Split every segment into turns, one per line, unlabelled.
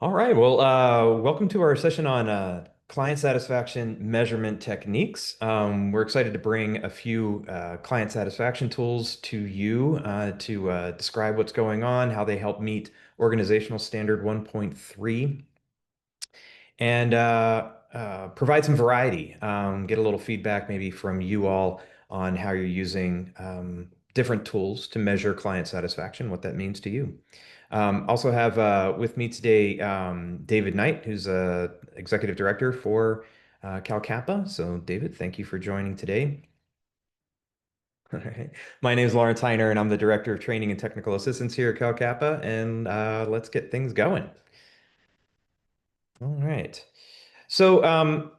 All right. Well, welcome to our session on client satisfaction measurement techniques. We're excited to bring a few client satisfaction tools to you to describe what's going on, how they help meet organizational standard 1.3, and provide some variety. Get a little feedback maybe from you all on how you're using different tools to measure client satisfaction, what that means to you. Also have with me today David Knight, who's Executive Director for CalCappa. So, David, thank you for joining today. All right. My name is Lawrence Heiner, and I'm the Director of Training and Technical Assistance here at CalCappa. And let's get things going. All right. So,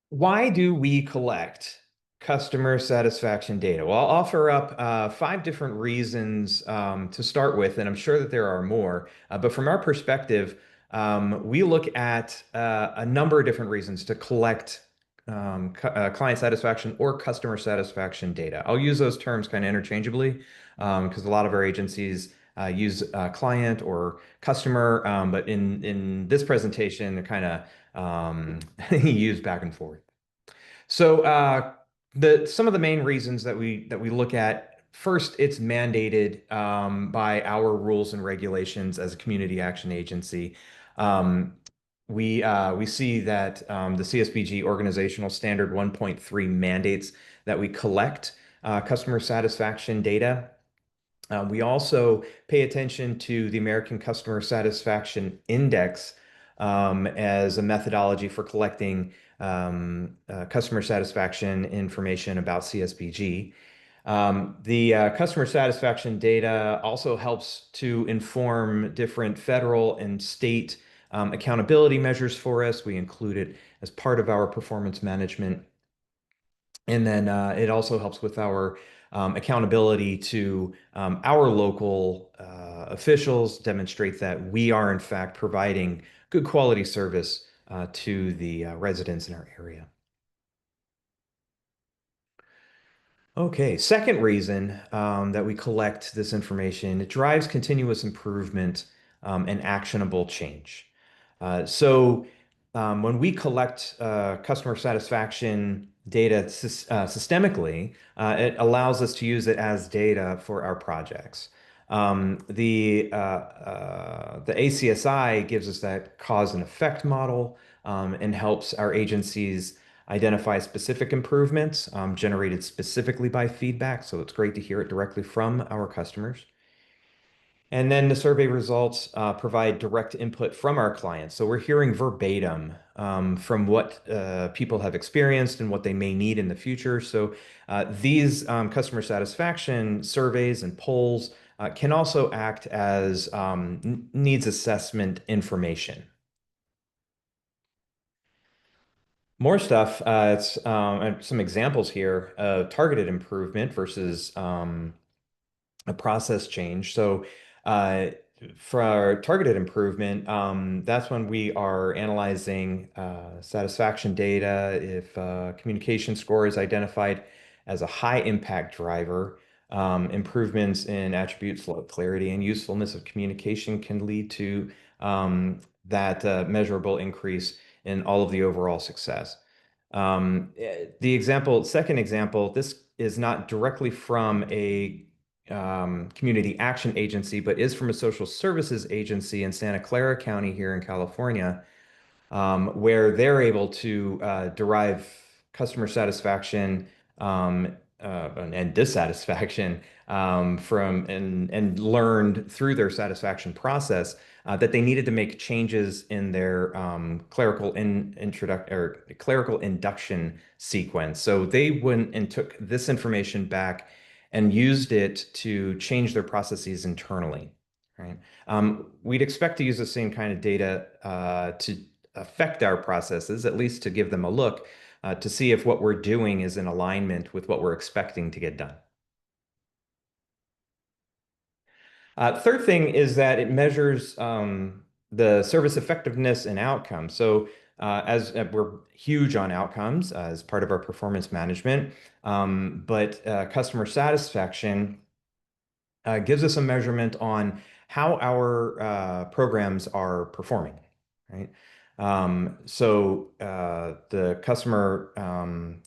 why do we collect customer satisfaction data? Well, I'll offer up five different reasons to start with, and I'm sure that there are more. But from our perspective, we look at a number of different reasons to collect client satisfaction or customer satisfaction data. I'll use those terms kind of interchangeably because a lot of our agencies use client or customer, but in this presentation, they're kind of used back and forth. So the some of the main reasons that we look at first, it's mandated by our rules and regulations as a community action agency. Um, we see that the CSBG organizational standard 1.3 mandates that we collect customer satisfaction data. We also pay attention to the American Customer Satisfaction Index as a methodology for collecting customer satisfaction information about CSBG. The customer satisfaction data also helps to inform different federal and state accountability measures for us. We include it as part of our performance management. And then it also helps with our accountability to our local officials, demonstrate that we are, in fact, providing good quality service to the residents in our area. Okay, second reason that we collect this information, it drives continuous improvement and actionable change. When we collect customer satisfaction data systemically, it allows us to use it as data for our projects. The ACSI gives us that cause and effect model and helps our agencies identify specific improvements generated specifically by feedback. So it's great to hear it directly from our customers. And then the survey results provide direct input from our clients. So we're hearing verbatim from what people have experienced and what they may need in the future. So these customer satisfaction surveys and polls can also act as needs assessment information. More stuff. It's some examples here of targeted improvement versus a process change. So, uh, for our targeted improvement, that's when we are analyzing satisfaction data. If communication score is identified as a high impact driver, improvements in attributes like clarity and usefulness of communication can lead to that measurable increase in all of the overall success. Second example, this is not directly from a community action agency, but is from a social services agency in Santa Clara County here in California, where they're able to derive customer satisfaction and dissatisfaction from and learned through their satisfaction process that they needed to make changes in their clerical induction sequence. So they went and took this information back and used it to change their processes internally. Right. We'd expect to use the same kind of data to affect our processes, at least to give them a look, to see if what we're doing is in alignment with what we're expecting to get done. Third thing is that it measures the service effectiveness and outcomes. So as we're huge on outcomes as part of our performance management, but customer satisfaction gives us a measurement on how our programs are performing, right? The customer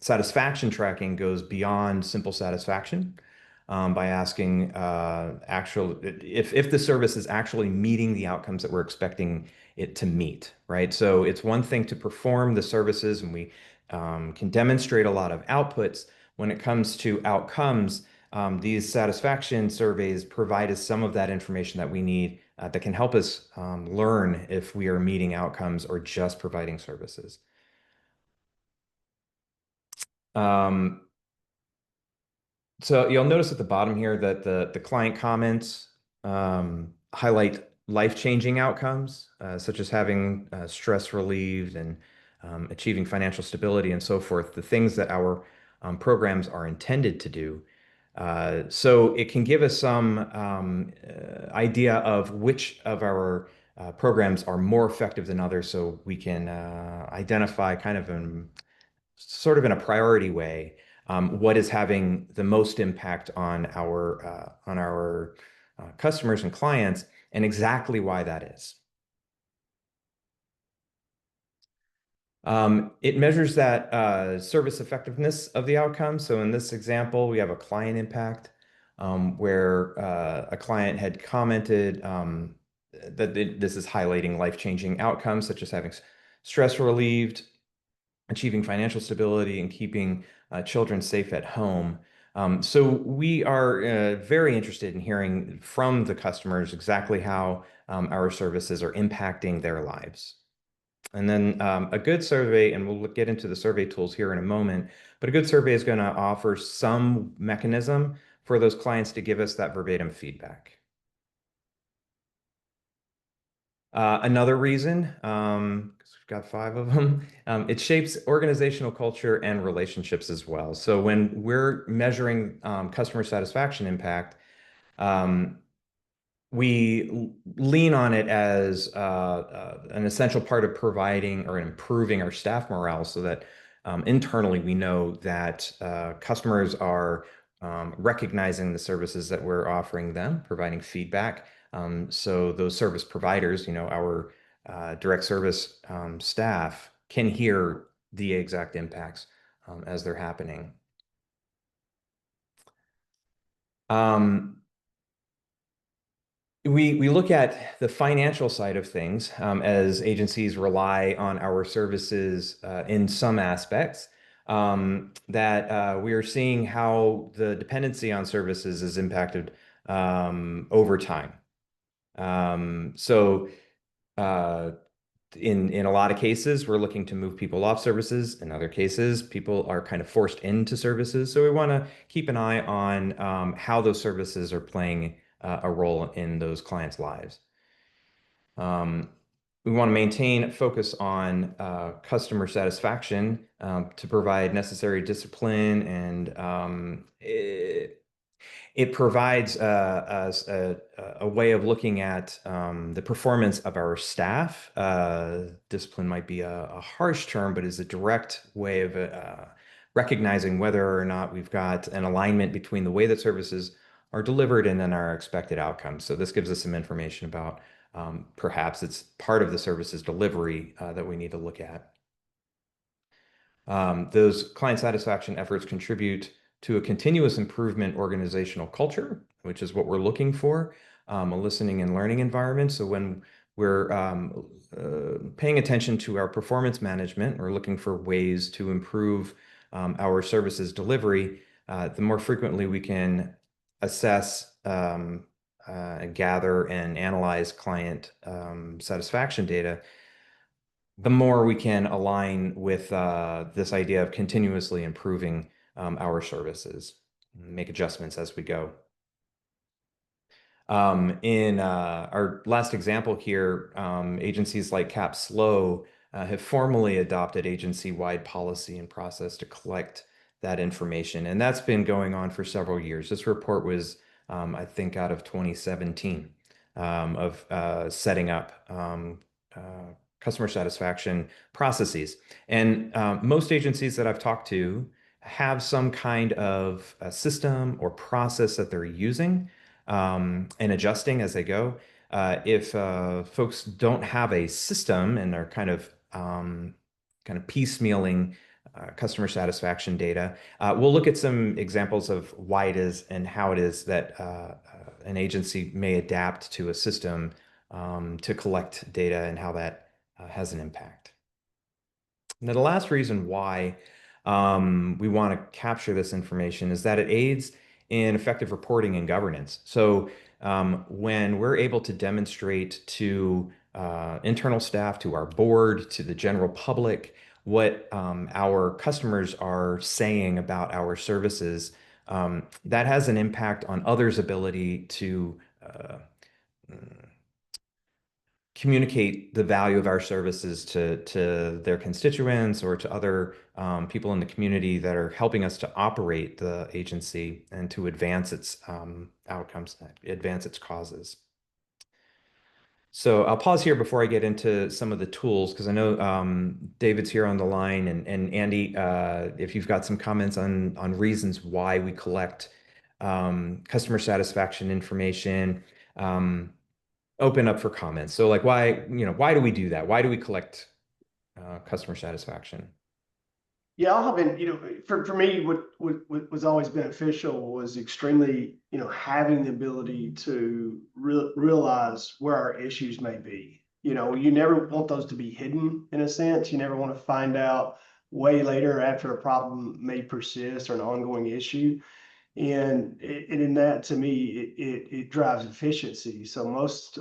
satisfaction tracking goes beyond simple satisfaction by asking actual if the service is actually meeting the outcomes that we're expecting it to meet, right? So it's one thing to perform the services, and we can demonstrate a lot of outputs. When it comes to outcomes, these satisfaction surveys provide us some of that information that we need that can help us learn if we are meeting outcomes or just providing services. Um, So you'll notice at the bottom here that the client comments highlight life-changing outcomes, such as having stress relieved and achieving financial stability and so forth, the things that our programs are intended to do. So it can give us some idea of which of our programs are more effective than others, so we can identify kind of sort of in a priority way, what is having the most impact on our customers and clients, and exactly why that is. It measures that service effectiveness of the outcome. So in this example, we have a client impact where a client had commented that this is highlighting life-changing outcomes such as having stress relieved, achieving financial stability, and keeping children safe at home. So we are very interested in hearing from the customers exactly how our services are impacting their lives. And then a good survey, and we'll get into the survey tools here in a moment, but a good survey is going to offer some mechanism for those clients to give us that verbatim feedback. Another reason, because we've got five of them, it shapes organizational culture and relationships as well. So when we're measuring customer satisfaction impact, um, we lean on it as an essential part of providing or improving our staff morale so that internally we know that customers are recognizing the services that we're offering them, providing feedback. So those service providers, our direct service staff can hear the exact impacts as they're happening. Um, we look at the financial side of things as agencies rely on our services in some aspects. That we are seeing how the dependency on services is impacted over time. So uh, in a lot of cases, we're looking to move people off services. In other cases, people are kind of forced into services. So we want to keep an eye on how those services are playing a role in those clients' lives. Um, we want to maintain focus on customer satisfaction to provide necessary discipline, and it provides a way of looking at the performance of our staff. Discipline might be a harsh term, but is a direct way of recognizing whether or not we've got an alignment between the way that services are delivered and then our expected outcomes. So this gives us some information about perhaps it's part of the services delivery that we need to look at. Those client satisfaction efforts contribute to a continuous improvement organizational culture, which is what we're looking for, a listening and learning environment. So when we're paying attention to our performance management, we're looking for ways to improve our services delivery. The more frequently we can assess, gather, and analyze client satisfaction data, the more we can align with this idea of continuously improving our services, make adjustments as we go. In our last example here, agencies like CapSlow have formally adopted agency-wide policy and process to collect that information, and that's been going on for several years. This report was, I think, out of 2017 of setting up customer satisfaction processes. And most agencies that I've talked to have some kind of a system or process that they're using. and adjusting as they go. If folks don't have a system and are kind of piecemealing customer satisfaction data, we'll look at some examples of why it is and how it is that an agency may adapt to a system to collect data and how that has an impact. Now, the last reason why we want to capture this information is that it aids in effective reporting and governance. So when we're able to demonstrate to internal staff, to our board, to the general public, what our customers are saying about our services, that has an impact on others' ability to communicate the value of our services to their constituents or to other people in the community that are helping us to operate the agency and to advance its outcomes, advance its causes. So I'll pause here before I get into some of the tools because I know David's here on the line, and Andy, if you've got some comments on reasons why we collect customer satisfaction information. Open up for comments. So like why do we do that? Why do we collect customer satisfaction?
Yeah, I'll hop in. For me, what was always beneficial was extremely, having the ability to realize where our issues may be. You never want those to be hidden in a sense. You never want to find out way later after a problem may persist or an ongoing issue. And in that, to me, it drives efficiency. So most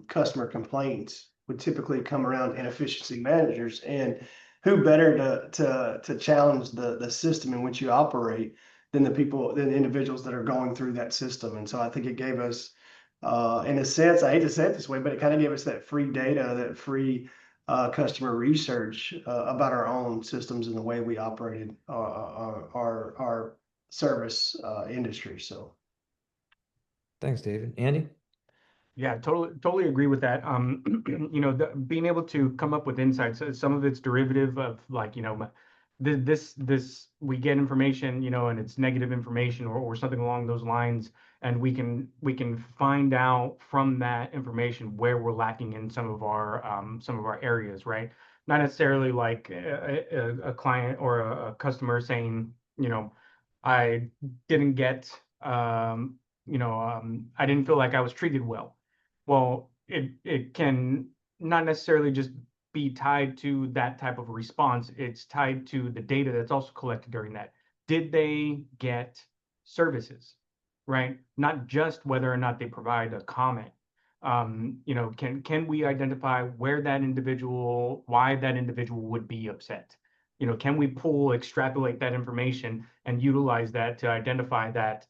customer complaints would typically come around inefficiency managers, and who better to challenge the system in which you operate than the individuals that are going through that system. And so I think it gave us, in a sense, I hate to say it this way, but it kind of gave us that free data, that free customer research about our own systems and the way we operated our service industry. So
Thanks, David. Andy?
Yeah, totally agree with that. Being able to come up with insights, some of it's derivative of like, this we get information, and it's negative information or something along those lines, and we can find out from that information where we're lacking in some of our areas, right? Not necessarily like a client or a customer saying, I didn't get I didn't feel like I was treated well. Well, it can not necessarily just be tied to that type of response. It's tied to the data that's also collected during that. Did they get services, right? Not just whether or not they provide a comment. Can we identify why that individual would be upset? Can we extrapolate that information and utilize that to identify that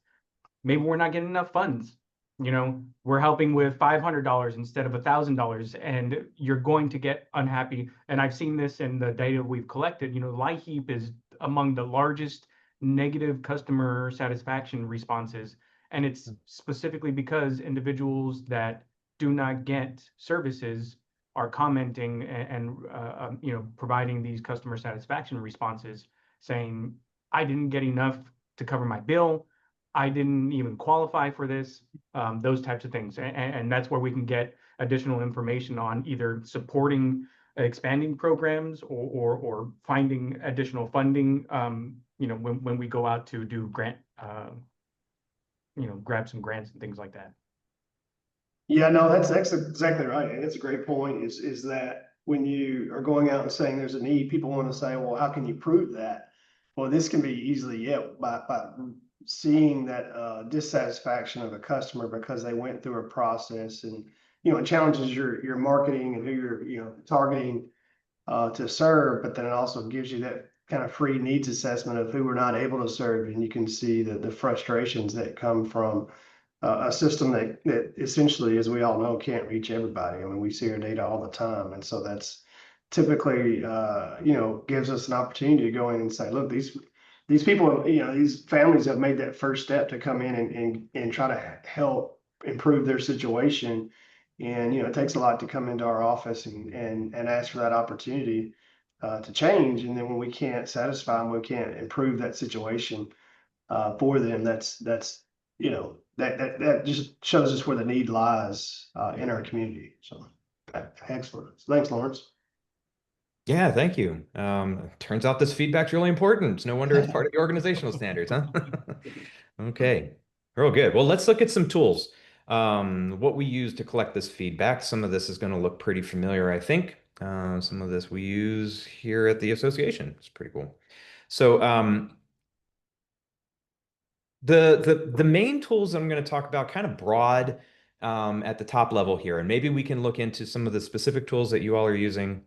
maybe we're not getting enough funds. We're helping with $500 instead of $1,000, and you're going to get unhappy. And I've seen this in the data we've collected. LIHEAP is among the largest negative customer satisfaction responses, and it's specifically because individuals that do not get services are commenting and providing these customer satisfaction responses, saying, "I didn't get enough to cover my bill. I didn't even qualify for this," those types of things. And that's where we can get additional information on either supporting expanding programs or finding additional funding, when we go out to do grab some grants and things like that.
yeah, no, that's exactly right. And it's a great point is that when you are going out and saying there's a need, people want to say, well, how can you prove that? Well, this can be easily, by seeing that dissatisfaction of a customer because they went through a process, and it challenges your marketing and who you're targeting to serve, but then it also gives you that kind of free needs assessment of who we're not able to serve, and you can see the frustrations that come from a system that essentially, as we all know, can't reach everybody. I mean, we see our data all the time, and so that's typically gives us an opportunity to go in and say, look, these people, these families have made that first step to come in and try to help improve their situation. And, it takes a lot to come into our office and ask for that opportunity to change. And then when we can't satisfy them, we can't improve that situation for them. That's that just shows us where the need lies in our community. So excellent. Thanks, Lawrence.
Yeah, thank you. Turns out this feedback's really important. It's no wonder it's part of the organizational standards, huh? Okay, real good. Well, let's look at some tools. What we use to collect this feedback. Some of this is going to look pretty familiar, I think. Some of this we use here at the association. It's pretty cool. So the main tools I'm going to talk about kind of broad at the top level here, and maybe we can look into some of the specific tools that you all are using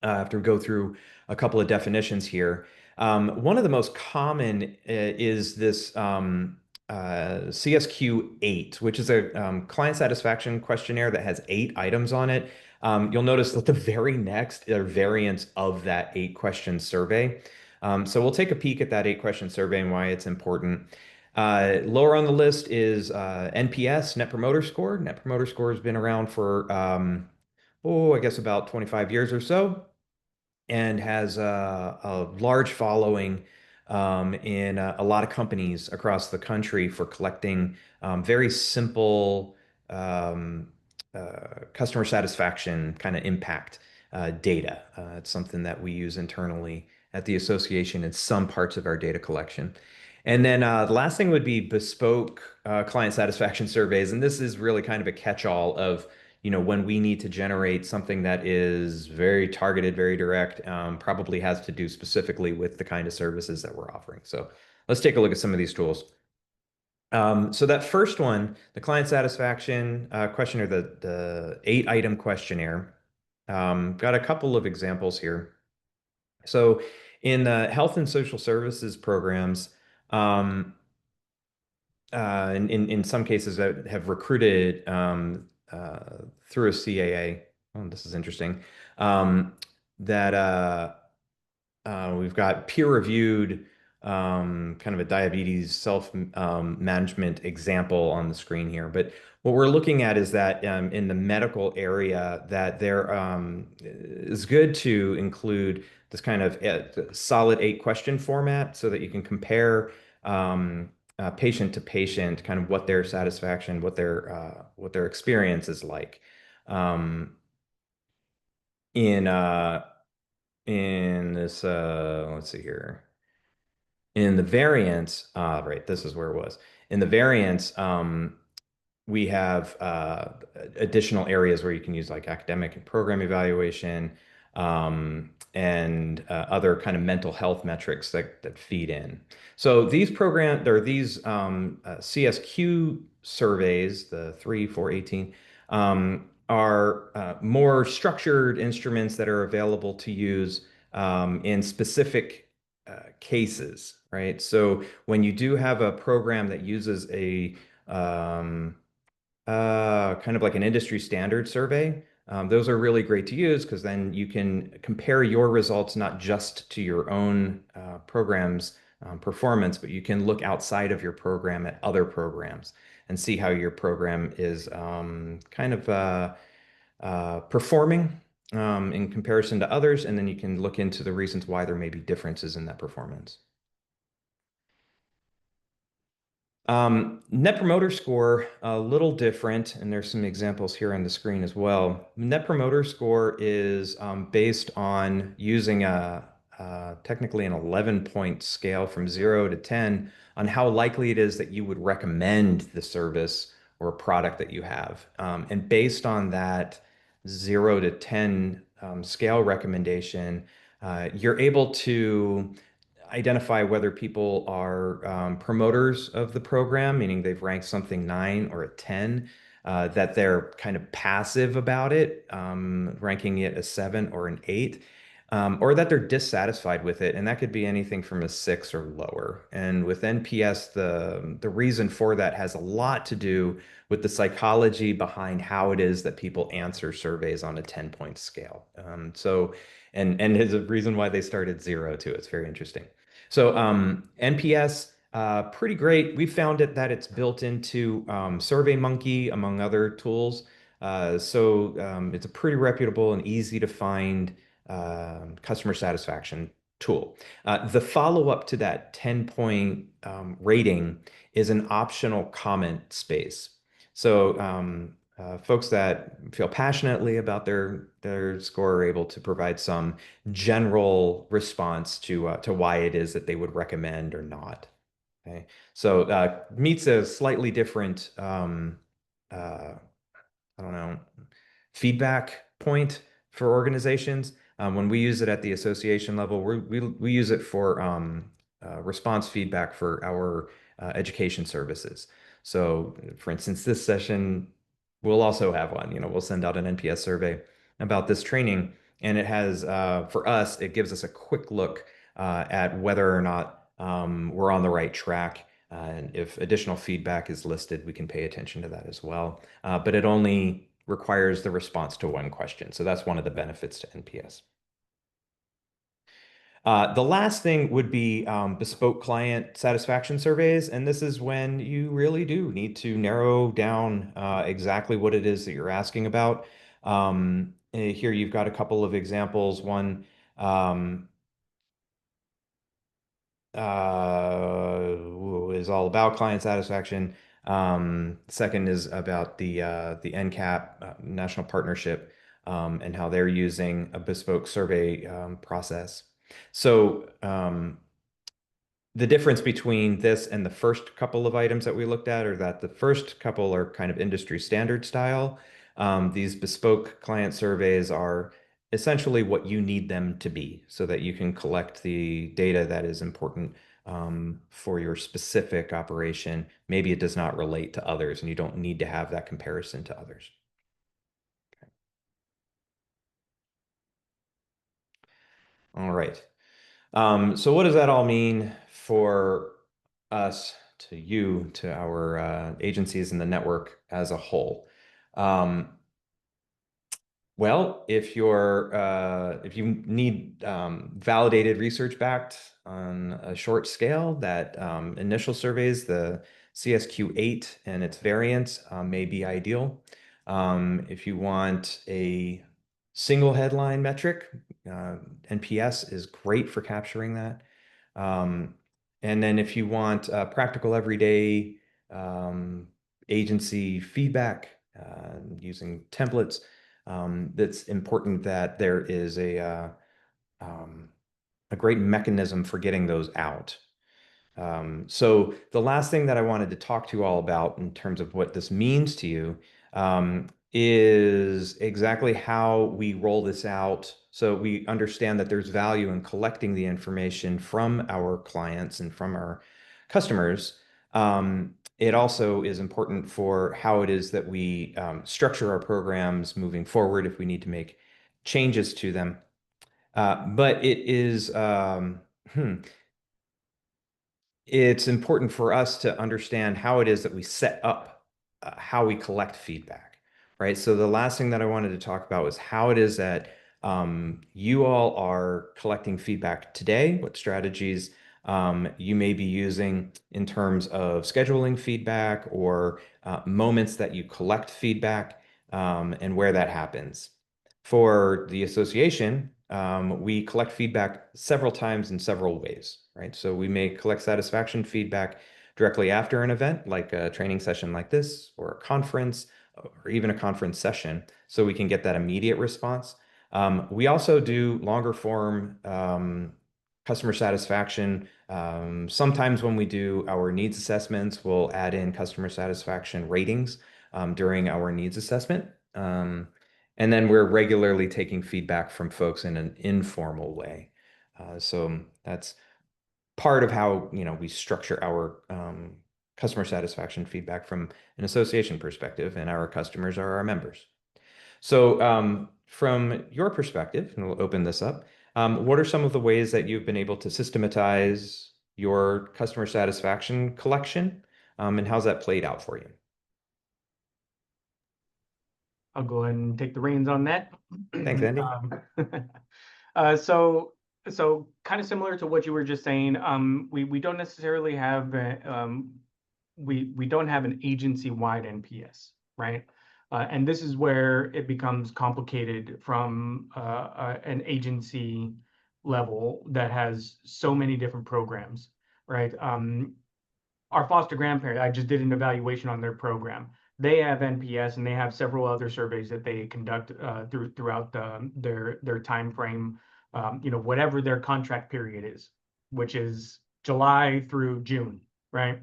after we go through a couple of definitions here. One of the most common is this CSQ-8, which is a client satisfaction questionnaire that has 8 items on it. You'll notice that the very next are variants of that 8-question survey. So we'll take a peek at that 8-question survey and why it's important. Lower on the list is NPS, Net Promoter Score. Net Promoter Score has been around for, I guess about 25 years or so, and has a large following in a lot of companies across the country for collecting very simple um, customer satisfaction kind of impact data. It's something that we use internally at the association in some parts of our data collection. And then the last thing would be bespoke client satisfaction surveys. And this is really kind of a catch-all of, when we need to generate something that is very targeted, very direct, probably has to do specifically with the kind of services that we're offering. So let's take a look at some of these tools. So that first one, the client satisfaction questionnaire, the 8-item questionnaire, got a couple of examples here. So in the health and social services programs, in some cases that have recruited through a CAA. Oh, this is interesting. That we've got peer-reviewed kind of a diabetes self-management example on the screen here. But what we're looking at is that in the medical area, that there is good to include this kind of solid 8-question format so that you can compare patient to patient, kind of what their satisfaction, what their experience is like. In this, let's see here. In the variants, right, this is where it was. In the variants, we have additional areas where you can use like academic and program evaluation, and other kind of mental health metrics that feed in. So these CSQ surveys, the 3, 4, 18, are more structured instruments that are available to use in specific cases, right? So when you do have a program that uses a kind of like an industry standard survey, those are really great to use because then you can compare your results not just to your own program's performance, but you can look outside of your program at other programs and see how your program is kind of performing in comparison to others, and then you can look into the reasons why there may be differences in that performance. Net Promoter Score, a little different, and there's some examples here on the screen as well. Net Promoter Score is based on using technically an 11-point scale from 0 to 10 on how likely it is that you would recommend the service or product that you have. And based on that 0 to 10 scale recommendation, you're able to identify whether people are promoters of the program, meaning they've ranked something 9 or a 10, that they're kind of passive about it, ranking it a 7 or an 8, or that they're dissatisfied with it. And that could be anything from a 6 or lower. And with NPS, the reason for that has a lot to do with the psychology behind how it is that people answer surveys on a 10-point scale. And there's a reason why they started 0 too. It's very interesting. So NPS, pretty great. We found that it's built into SurveyMonkey, among other tools. So it's a pretty reputable and easy to find customer satisfaction tool. The follow-up to that 10-point rating is an optional comment space. So folks that feel passionately about their score are able to provide some general response to why it is that they would recommend or not. Okay, so meets a slightly different I don't know, feedback point for organizations. When we use it at the association level, we use it for response feedback for our education services. So, for instance, this session, we'll also have one. We'll send out an NPS survey about this training, and it has, for us, it gives us a quick look at whether or not we're on the right track. And if additional feedback is listed, we can pay attention to that as well. But it only requires the response to one question. So that's one of the benefits to NPS. The last thing would be bespoke client satisfaction surveys. And this is when you really do need to narrow down exactly what it is that you're asking about. Here you've got a couple of examples. One is all about client satisfaction. Second is about the NCAP national partnership and how they're using a bespoke survey process. So the difference between this and the first couple of items that we looked at are that the first couple are kind of industry standard style. These bespoke client surveys are essentially what you need them to be so that you can collect the data that is important for your specific operation. Maybe it does not relate to others and you don't need to have that comparison to others. Okay. All right. So what does that all mean for us, to you, to our agencies and the network as a whole? Well, if you need validated research backed on a short scale, that initial surveys, the CSQ-8 and its variants may be ideal. If you want a single headline metric, NPS is great for capturing that. And then if you want practical everyday agency feedback using templates, that's important that there is a great mechanism for getting those out. So the last thing that I wanted to talk to you all about in terms of what this means to you is exactly how we roll this out. So we understand that there's value in collecting the information from our clients and from our customers. It also is important for how it is that we structure our programs moving forward if we need to make changes to them. But it is it's important for us to understand how it is that we set up how we collect feedback, right? So the last thing that I wanted to talk about was how it is that you all are collecting feedback today, what strategies you may be using in terms of scheduling feedback or moments that you collect feedback and where that happens. For the association, we collect feedback several times in several ways, right? So we may collect satisfaction feedback directly after an event, like a training session like this, or a conference, or even a conference session, so we can get that immediate response. We also do longer form customer satisfaction. Sometimes when we do our needs assessments, we'll add in customer satisfaction ratings during our needs assessment. And then we're regularly taking feedback from folks in an informal way. So that's part of how we structure our customer satisfaction feedback from an association perspective, and our customers are our members. So from your perspective, and we'll open this up, what are some of the ways that you've been able to systematize your customer satisfaction collection, and how's that played out for you?
I'll go ahead and take the reins on that.
Thanks, Andy.
So kind of similar to what you were just saying, we don't necessarily have we don't have an agency-wide NPS, right? And this is where it becomes complicated from an agency level that has so many different programs, right? Our foster grandparent, I just did an evaluation on their program. They have NPS and they have several other surveys that they conduct throughout their time frame, whatever their contract period is, which is July through June, right?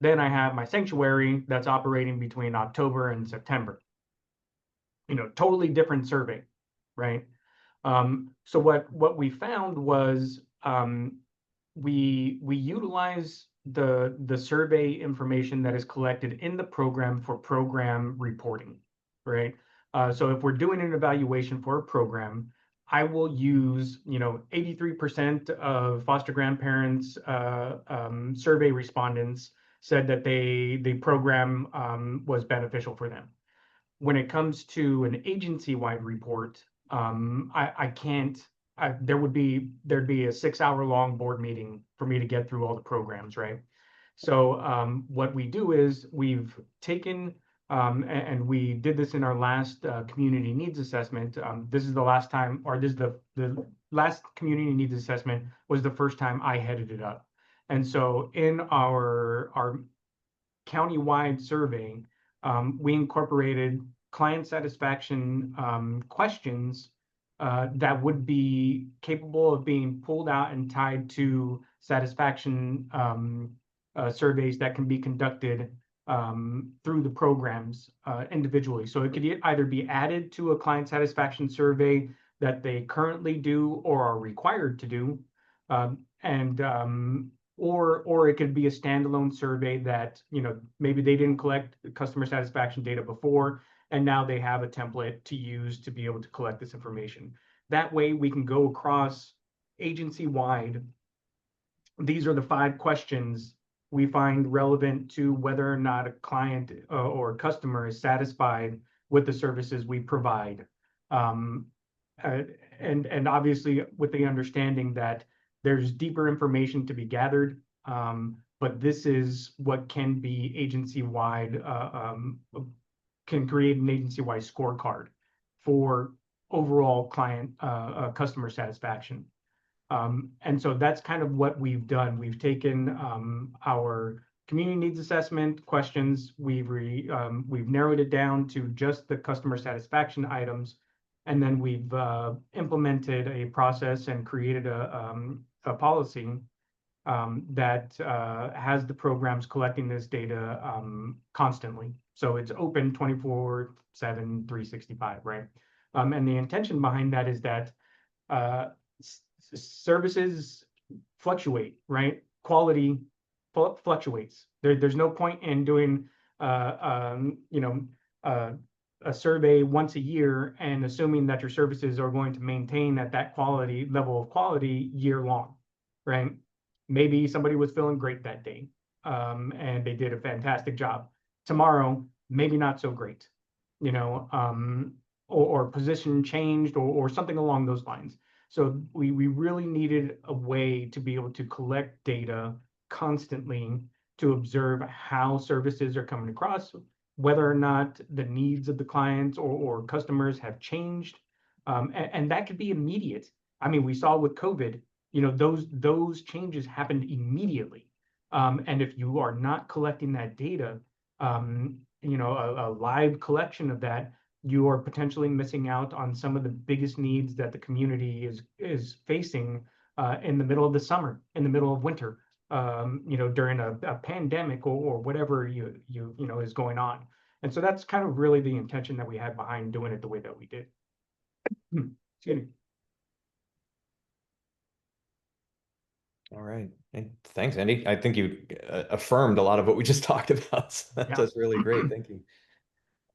Then I have my sanctuary that's operating between October and September. Totally different survey, right? So what we found was we utilize the survey information that is collected in the program for program reporting, right? So if we're doing an evaluation for a program, I will use 83% of foster grandparents survey respondents said that the program was beneficial for them. When it comes to an agency-wide report, I can't. There'd be a 6-hour long board meeting for me to get through all the programs, right? So what we do is we've taken and we did this in our last community needs assessment. This is the last time, or this is the last community needs assessment was the first time I headed it up. And so in our county-wide survey, we incorporated client satisfaction questions that would be capable of being pulled out and tied to satisfaction surveys that can be conducted through the programs individually. So it could either be added to a client satisfaction survey that they currently do or are required to do, or it could be a standalone survey that maybe they didn't collect customer satisfaction data before, and now they have a template to use to be able to collect this information. That way we can go across agency-wide. These are the 5 questions we find relevant to whether or not a client or customer is satisfied with the services we provide. And obviously with the understanding that there's deeper information to be gathered, but this is what can be agency-wide, can create an agency-wide scorecard for overall client customer satisfaction. And so that's kind of what we've done. We've taken our community needs assessment questions, we've narrowed it down to just the customer satisfaction items, and then we've implemented a process and created a policy that has the programs collecting this data constantly. So it's open 24/7, 365, right? And the intention behind that is that services fluctuate, right? Quality fluctuates. There's no point in doing a survey once a year and assuming that your services are going to maintain at that quality level of quality year long, right? Maybe somebody was feeling great that day and they did a fantastic job. Tomorrow, maybe not so great, or position changed or something along those lines. So we really needed a way to be able to collect data constantly to observe how services are coming across, whether or not the needs of the clients or customers have changed. And that could be immediate. I mean, we saw with COVID, those changes happened immediately. And if you are not collecting that data, a live collection of that, you are potentially missing out on some of the biggest needs that the community is facing in the middle of the summer, in the middle of winter, during a pandemic or whatever is going on. And so that's kind of really the intention that we had behind doing it the way that we did. Excuse me.
All right. And thanks, Andy. I think you affirmed a lot of what we just talked about. So that's really great. Thank you.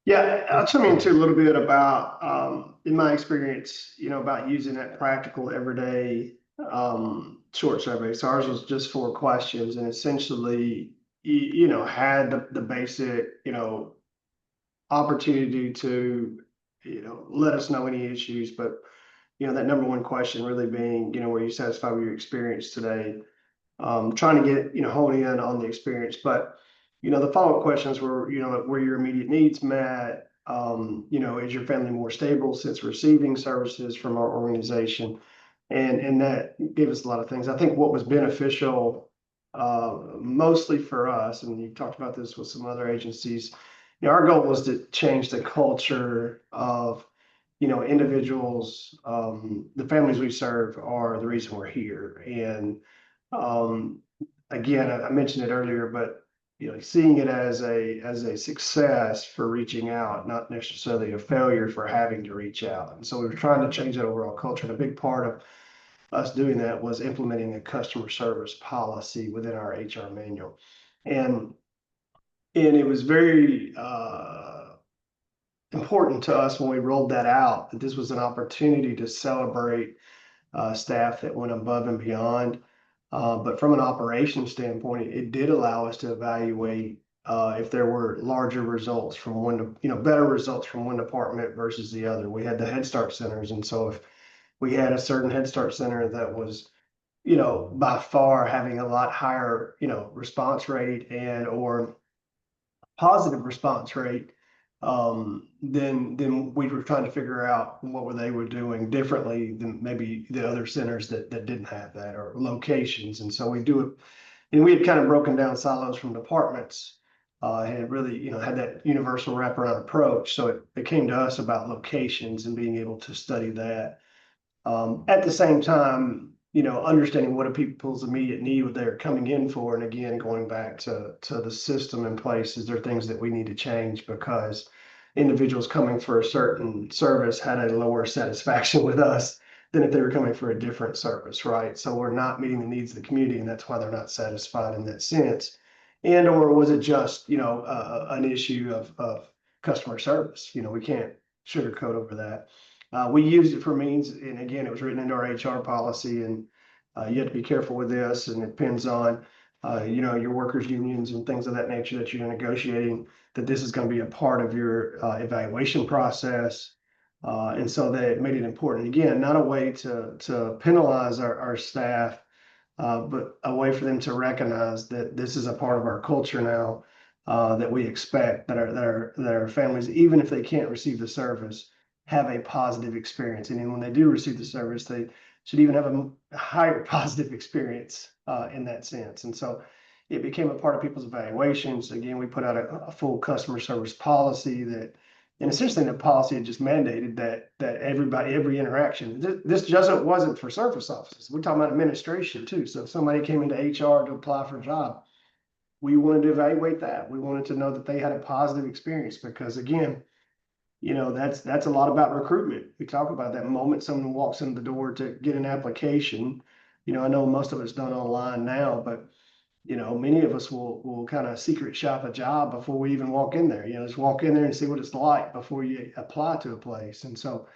Yeah, I'll chime into a little bit about, in my experience, about using that practical everyday short survey. So ours was just 4 questions, and essentially, had the basic, opportunity to, let us know any issues. But, that number 1 question really being, were you satisfied with your experience today? Trying to get, hone in on the experience. But the follow-up questions were, were your immediate needs met? Is your family more stable since receiving services from our organization? And that gave us a lot of things. I think what was beneficial, mostly for us, and you talked about this with some other agencies, our goal was to change the culture of, individuals, the families we serve are the reason we're here. And, again, I mentioned it earlier, but, seeing it as a success for reaching out, not necessarily a failure for having to reach out. And so we were trying to change that overall culture. And a big part of us doing that was implementing a customer service policy within our HR manual. And it was very important to us when we rolled that out, that this was an opportunity to celebrate staff that went above and beyond. But from an operations standpoint, it did allow us to evaluate if there were larger results from one, better results from one department versus the other. We had the Head Start centers, and so if we had a certain Head Start center that was, by far having a lot higher, response rate and or positive response rate, then we were trying to figure out what they were doing differently than maybe the other centers that didn't have that, or locations. And so we do it, and we had kind of broken down silos from departments, and really, had that universal wraparound approach. So it came to us about locations and being able to study that. At the same time, understanding what are people's immediate need, what they're coming in for. And again, going back to the system in place, is there things that we need to change because individuals coming for a certain service had a lower satisfaction with us than if they were coming for a different service, right? So we're not meeting the needs of the community, and that's why they're not satisfied in that sense. And or was it just, an issue of customer service? We can't sugarcoat over that. We used it for means, and again, it was written into our HR policy, and you have to be careful with this, and it depends on, your workers' unions and things of that nature that you're negotiating, that this is going to be a part of your evaluation process. And so that made it important. Again, not a way to penalize our staff, but a way for them to recognize that this is a part of our culture now, that we expect that our families, even if they can't receive the service, have a positive experience. And then when they do receive the service, they should even have a higher positive experience in that sense. And so it became a part of people's evaluations. Again, we put out a full customer service policy that, and essentially the policy had just mandated that everybody, every interaction, this wasn't for service offices. We're talking about administration too. So if somebody came into HR to apply for a job, we wanted to evaluate that. We wanted to know that they had a positive experience, because again, that's a lot about recruitment. We talk about that moment someone walks in the door to get an application. I know most of it's done online now, but many of us will kind of secret shop a job before we even walk in there. Just walk in there and see what it's like before you apply to a place. And so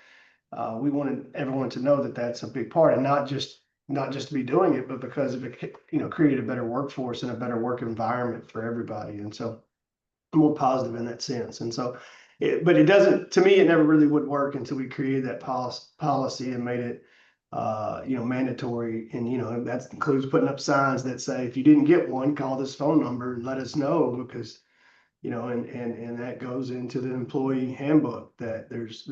we wanted everyone to know that that's a big part, and not just to be doing it, but because of it, created a better workforce and a better work environment for everybody. And so more positive in that sense. And so, but it doesn't, to me, it never really would work until we created that policy and made it, mandatory. And, that includes putting up signs that say, if you didn't get one, call this phone number and let us know, because, and that goes into the employee handbook, that there's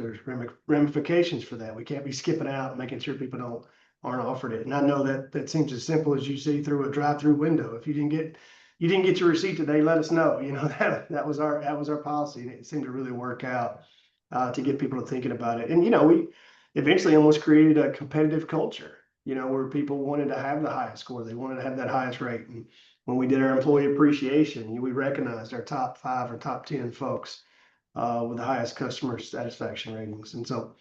ramifications for that. We can't be skipping out and making sure people aren't offered it. And I know that seems as simple as you see through a drive-through window. If you didn't get your receipt today, let us know. That was our policy, and it seemed to really work out to get people to thinking about it. And we eventually almost created a competitive culture, where people wanted to have the highest score, they wanted to have that highest rate. And when we did our employee appreciation, we recognized our top 5 or top 10 folks with the highest customer satisfaction ratings. And so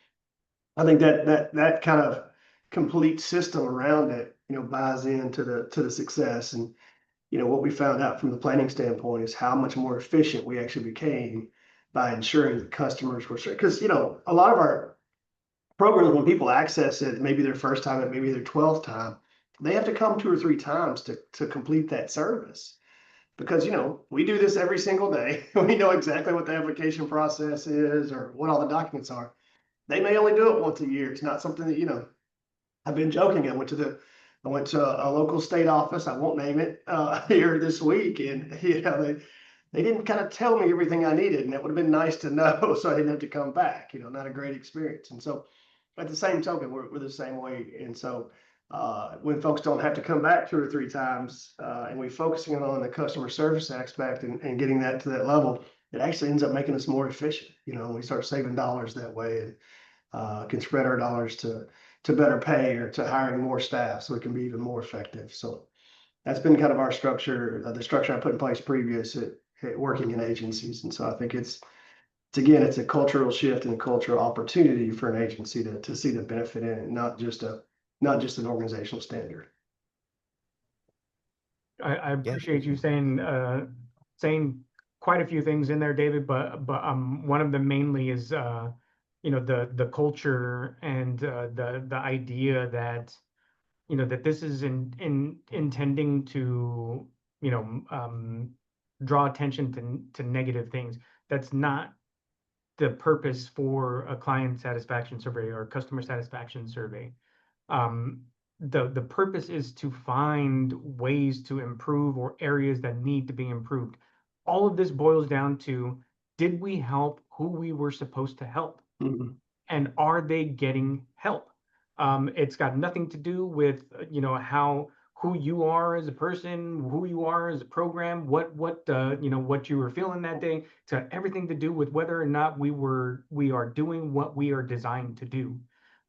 I think that kind of complete system around it, buys into the success. And what we found out from the planning standpoint is how much more efficient we actually became by ensuring that customers were, because, a lot of our programs, when people access it, maybe their first time, maybe their 12th time, they have to come 2 or 3 times to complete that service. Because, we do this every single day. We know exactly what the application process is or what all the documents are. They may only do it once a year. It's not something that, I've been joking. I went to a local state office, I won't name it, here this week, and they didn't kind of tell me everything I needed, and it would have been nice to know, so I didn't have to come back. Not a great experience. And so at the same token, we're the same way. And so when folks don't have to come back 2 or 3 times, and we're focusing on the customer service aspect and getting that to that level, it actually ends up making us more efficient. We start saving dollars that way, and can spread our dollars to better pay or to hiring more staff so it can be even more effective. So that's been kind of our structure, the structure I put in place previous at working in agencies. And so I think it's again, it's a cultural shift and a cultural opportunity for an agency to see the benefit in it, not just an organizational standard.
I appreciate you saying quite a few things in there, David, but one of them mainly is the culture and the idea that that this is intending to draw attention to negative things. That's not the purpose for a client satisfaction survey or customer satisfaction survey. The purpose is to find ways to improve or areas that need to be improved. All of this boils down to, did we help who we were supposed to help?
Mhm.
And are they getting help? It's got nothing to do with who you are as a person, who you are as a program, what you were feeling that day. It's got everything to do with whether or not we are doing what we are designed to do.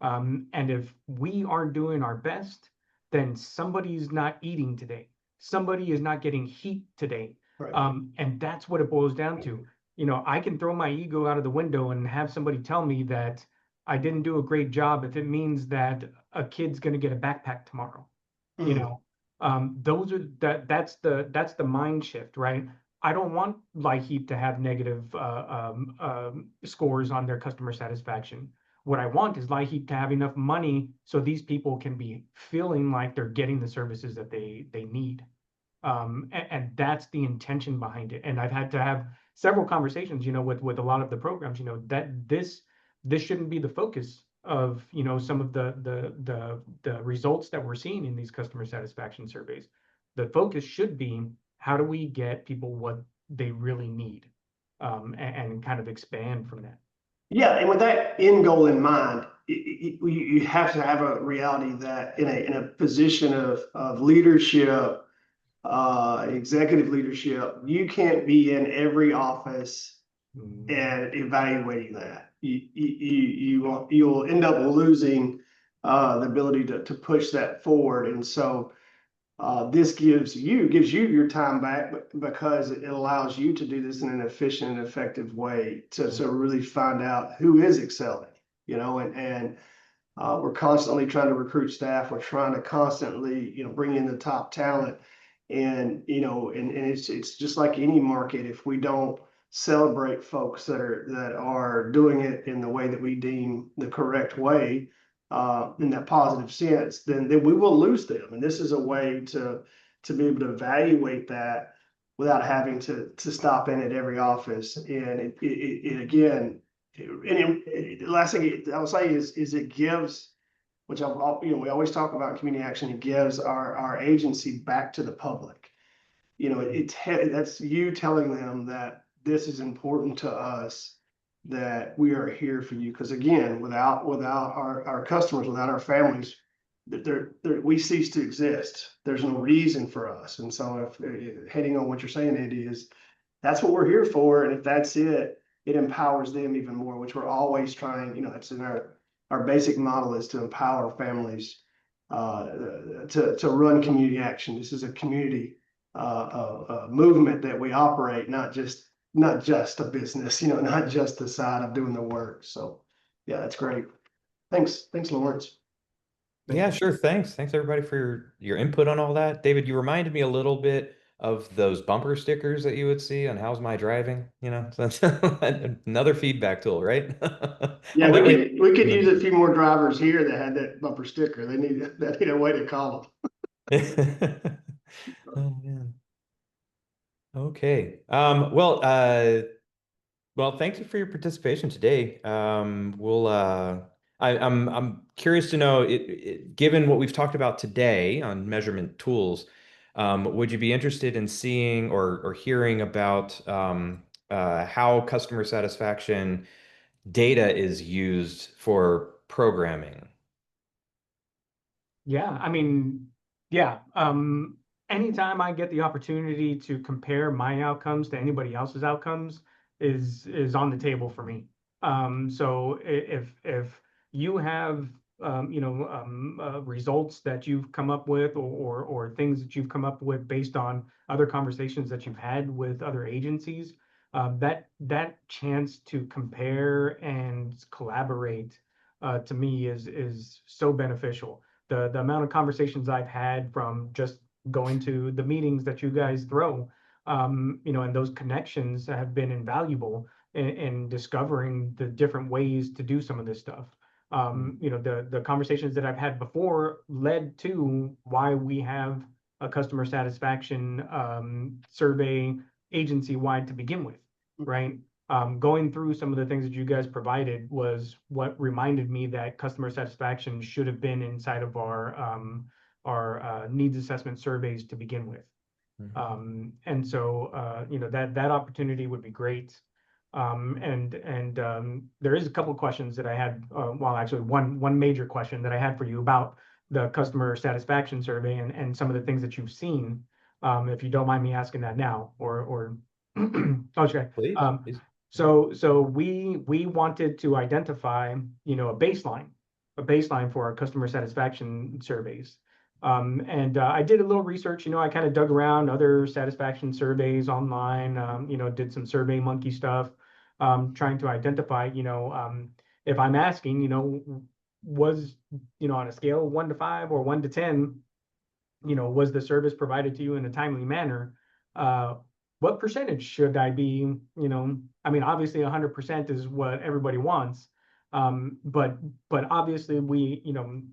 And if we aren't doing our best, then somebody's not eating today. Somebody is not getting heat today.
Right.
And that's what it boils down to. I can throw my ego out of the window and have somebody tell me that I didn't do a great job if it means that a kid's going to get a backpack tomorrow.
Mhm.
That's the mind shift, right? I don't want LIHEAP to have negative scores on their customer satisfaction. What I want is LIHEAP to have enough money so these people can be feeling like they're getting the services that they need. And that's the intention behind it. And I've had to have several conversations, with a lot of the programs, that this shouldn't be the focus of, some of the results that we're seeing in these customer satisfaction surveys. The focus should be, how do we get people what they really need, and kind of expand from that.
Yeah, and with that end goal in mind, you have to have a reality that in a position of leadership, executive leadership, you can't be in every office and evaluating that. You'll end up losing the ability to push that forward. And so this gives you your time back because it allows you to do this in an efficient and effective way to really find out who is excelling, and we're constantly trying to recruit staff. We're trying to constantly, bring in the top talent. And, and it's just like any market. If we don't celebrate folks that are doing it in the way that we deem the correct way, in that positive sense, then we will lose them. And this is a way to be able to evaluate that without having to stop in at every office. And it again, the last thing I will say is it gives, which we always talk about in community action, it gives our agency back to the public. That's you telling them that this is important to us, that we are here for you. Because again, without our customers, without our families, we cease to exist. There's no reason for us. And so if heading on what you're saying, Andy, is that's what we're here for. And if that's it empowers them even more, which we're always trying, that's in our basic model, is to empower families to run community action. This is a community movement that we operate, not just a business, not just the side of doing the work. So yeah, that's great. Thanks, Lawrence.
Yeah, sure. Thanks. Thanks everybody for your input on all that. David, you reminded me a little bit of those bumper stickers that you would see on How's My Driving? So that's another feedback tool, right?
Yeah,
Oh, wait, wait.
we could use a few more drivers here that had that bumper sticker. They need a way to call
Oh man. Okay. Well, thank you for your participation today. I'm curious to know, given what we've talked about today on measurement tools, would you be interested in seeing or hearing about how customer satisfaction data is used for programming?
Yeah, I mean, yeah. Anytime I get the opportunity to compare my outcomes to anybody else's outcomes is on the table for me. So if you have results that you've come up with or things that you've come up with based on other conversations that you've had with other agencies, that chance to compare and collaborate to me is so beneficial. The amount of conversations I've had from just going to the meetings that you guys throw, and those connections have been invaluable in discovering the different ways to do some of this stuff. The conversations that I've had before led to why we have a customer satisfaction survey agency wide to begin with, right? Going through some of the things that you guys provided was what reminded me that customer satisfaction should have been inside of our needs assessment surveys to begin with. And so that opportunity would be great. There is a couple of questions that I had, well, actually one major question that I had for you about the customer satisfaction survey and some of the things that you've seen. If you don't mind me asking that now, or okay.
Please, please.
So we wanted to identify, a baseline for our customer satisfaction surveys. I did a little research, I kind of dug around other satisfaction surveys online, did some Survey Monkey stuff, trying to identify, if I'm asking, was, on a scale of 1 to 5 or 1 to 10, was the service provided to you in a timely manner? What percentage should I be, I mean, obviously 100% is what everybody wants. But obviously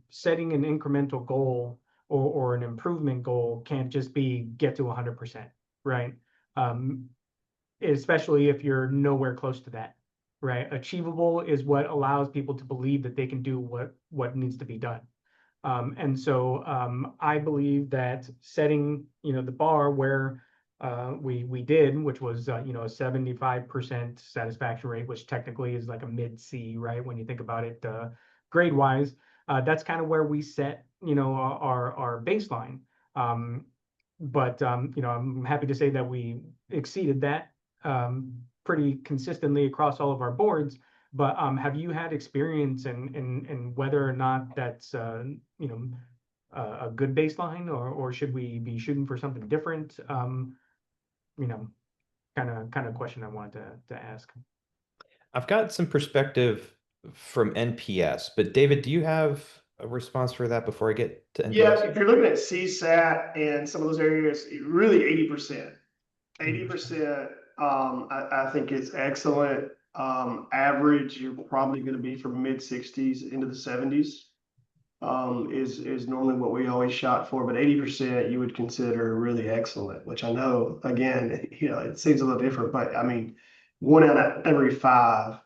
setting an incremental goal or an improvement goal can't just be get to 100%, right? Especially if you're nowhere close to that, right? Achievable is what allows people to believe that they can do what needs to be done. I believe that setting, the bar where we did, which was a 75% satisfaction rate, which technically is like a mid C, right? When you think about it grade wise, that's kind of where we set our baseline. I'm happy to say that we exceeded that pretty consistently across all of our boards. But have you had experience in whether or not that's a good baseline, or should we be shooting for something different? Kind of question I wanted to ask.
I've got some perspective from NPS, but David, do you have a response for that before I get to NPS?
Yeah, if you're looking at CSAT and some of those areas, really 80%. 80%, I think it's excellent. Average, you're probably going to be from mid-60s into the 70s. Is normally what we always shot for, but 80% you would consider really excellent, which I know, again, it seems a little different, but I mean, 1 out of every 5,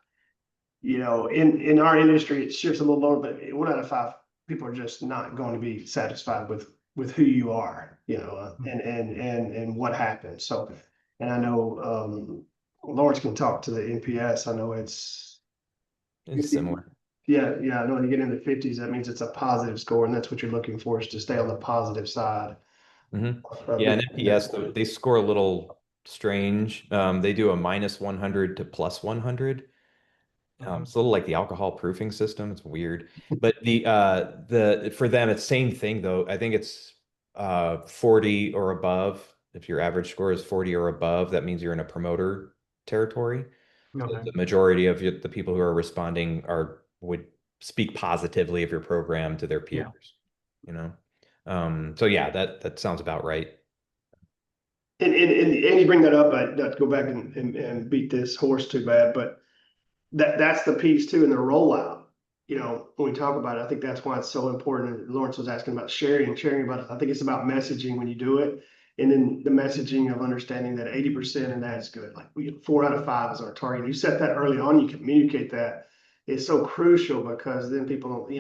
in our industry, it shifts a little lower, but 1 out of 5 people are just not going to be satisfied with who you are, and what happened. So, and I know, Lawrence can talk to the NPS. I know
It's similar.
yeah, I know when you get in the 50s, that means it's a positive score, and that's what you're looking for, is to stay on the positive side.
Yeah, and NPS, they score a little strange. They do a -100 to +100. It's a little like the alcohol proofing system. It's weird, but the for them it's same thing though. I think it's 40 or above. If your average score is 40 or above, that means you're in a promoter territory. So
Okay.
the majority of the people who are responding would speak positively of your program to their peers. So yeah, that sounds about right.
And you bring that up, not to go back and beat this horse too bad, but that's the piece too in the rollout. When we talk about it, I think that's why it's so important. Lawrence was asking about sharing about it. I think it's about messaging when you do it. And then the messaging of understanding that 80% and that's good. Like 4 out of 5 is our target. You set that early on, you communicate that. It's so crucial, because then people don't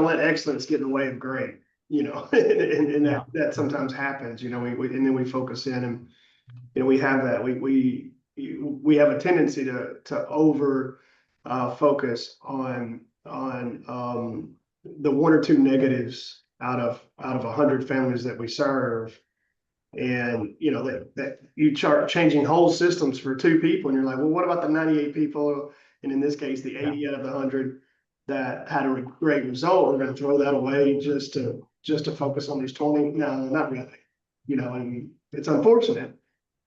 let excellence get in the way of great, and that sometimes happens, and then we focus in and we have that, we have a tendency to over focus on the one or two negatives out of 100 families that we serve. And, you know, that you chart changing whole systems for 2 people, and you're like, well, what about the 98 people? And in this case, the 80 out of the 100 that had a great result, we're gonna throw that away just to focus on these 20? No, not really. You know, and it's unfortunate,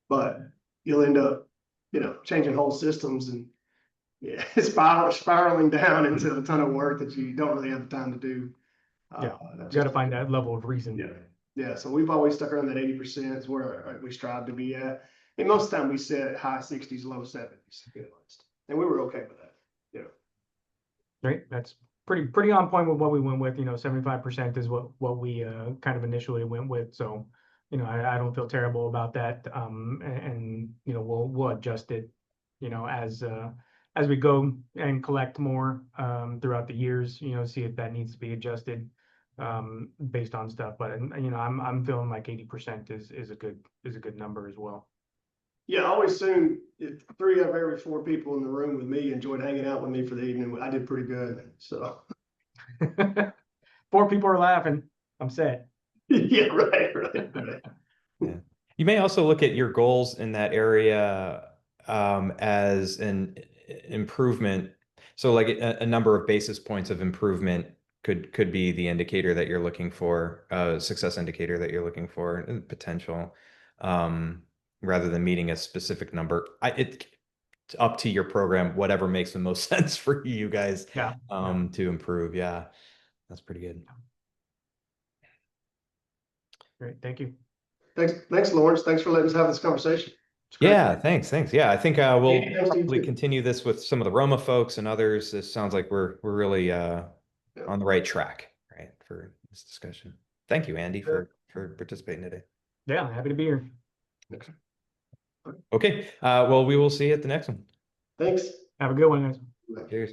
but you'll end up, you know, changing whole systems and yeah, spiraling down into a ton of work that you don't really have the time to do.
Yeah,
That's
You got to
just-
find that level of reason.
Yeah, so we've always stuck around that 80% is where we strive to be at. And most of the time we sit high 60s, low 70s, to be honest. And we were okay with that.
Right, that's pretty on point with what we went with. 75% is what we kind of initially went with. So, I don't feel terrible about that. And we'll adjust it, as we go and collect more throughout the years. See if that needs to be adjusted based on stuff. But I'm feeling like 80% is a good number as well.
Yeah, I always assume if 3 out of every 4 people in the room with me enjoyed hanging out with me for the evening, I did pretty good. So
4 people are laughing. I'm set.
yeah, right.
Yeah. You may also look at your goals in that area as an improvement. So like a number of basis points of improvement could be the indicator that you're looking for, success indicator that you're looking for, and potential, rather than meeting a specific number. It's up to your program, whatever makes the most sense for you guys to improve. Yeah, that's pretty good.
Great, thank you.
Thanks, Lawrence. Thanks for letting us have this conversation.
Yeah, thanks. Yeah, I think we'll
Yeah, thanks to you
probably
too.
continue this with some of the Roma folks and others. This sounds like we're really on the right track, right, for this discussion. Thank you, Andy, for participating today.
Yeah, happy to be here.
Okay, well, we will see you at the next one.
Thanks.
Have a good one, guys.
Cheers.